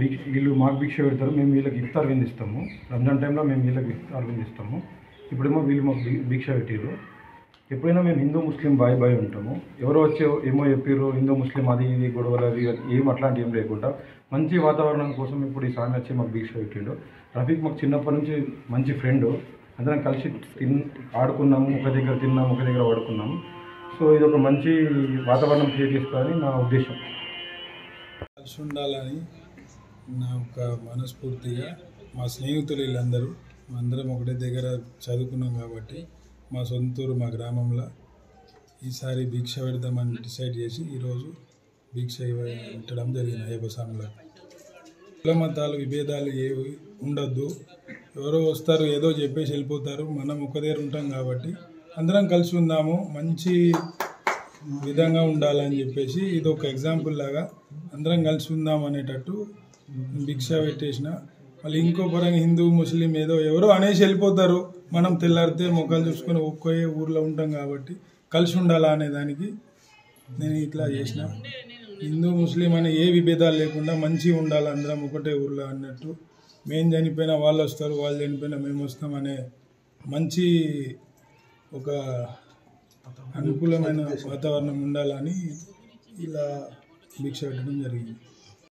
వీళ్ళు మాకు భిక్ష పెడతారు, మేము వీళ్ళకి ఇఫ్తార్ విందిస్తాము. రంజాన్ టైంలో మేము వీళ్ళకి ఇఫ్తార్ విందిస్తాము. ఇప్పుడేమో వీళ్ళు మాకు భిక్ష పెట్టారు. ఎప్పుడైనా మేము హిందూ ముస్లిం బాయ్ ఉంటాము. ఎవరో వచ్చి ఏమో చెప్పారు హిందూ ముస్లిం అది ఇది గొడవలు అది ఏం అట్లాంటి ఏం లేకుండా మంచి వాతావరణం కోసం ఇప్పుడు ఈ స్వామి వచ్చి మాకు భిక్ష పెట్టిండు. రఫీక్ మాకు చిన్నప్పటి నుంచి మంచి ఫ్రెండ్. అందరం కలిసి ఆడుకున్నాము, ఒక దగ్గర తిన్నాము, ఒక దగ్గర పడుకున్నాము. సో ఇది ఒక మంచి వాతావరణం క్రియేట్ చేస్తుందని నా ఉద్దేశం. కలిసి ఉండాలని నా ఒక మనస్ఫూర్తిగా మా స్నేహితులు వీళ్ళందరూ అందరం ఒకటే దగ్గర చదువుకున్నాం కాబట్టి మా సొంతూరు మా గ్రామంలో ఈసారి భిక్ష పెడదామని డిసైడ్ చేసి ఈరోజు భిక్ష పెట్టడం జరిగింది అయ్యప్ప స్వామిలో. కుల మతాలు విభేదాలు ఏవి ఉండొద్దు. ఎవరో వస్తారు ఏదో చెప్పేసి వెళ్ళిపోతారు. మనం ఒక దగ్గర ఉంటాం కాబట్టి అందరం కలిసి ఉందాము, మంచి విధంగా ఉండాలని చెప్పేసి ఇది ఒక ఎగ్జాంపుల్ లాగా అందరం కలిసి ఉందాం అనేటట్టు భిక్ష పెట్టేసిన. మళ్ళీ ఇంకో పరంగా హిందూ ముస్లిం ఏదో ఎవరో అనేసి వెళ్ళిపోతారు. మనం తెల్లారితే మొక్కలు చూసుకొని ఒక్కొక్క ఊర్లో ఉంటాం కాబట్టి కలిసి ఉండాలా అనే దానికి నేను ఇట్లా చేసిన. హిందూ ముస్లిం అనే ఏ విభేదాలు లేకుండా మంచిగా ఉండాలి, అందరం ఒకటే ఊర్లో అన్నట్టు. మేము చనిపోయినా వాళ్ళు వస్తారు, వాళ్ళు చనిపోయినా మేము వస్తాం అనే మంచి ఒక అనుకూలమైన వాతావరణం ఉండాలని ఇలా భిక్ష పెట్టడం జరిగింది.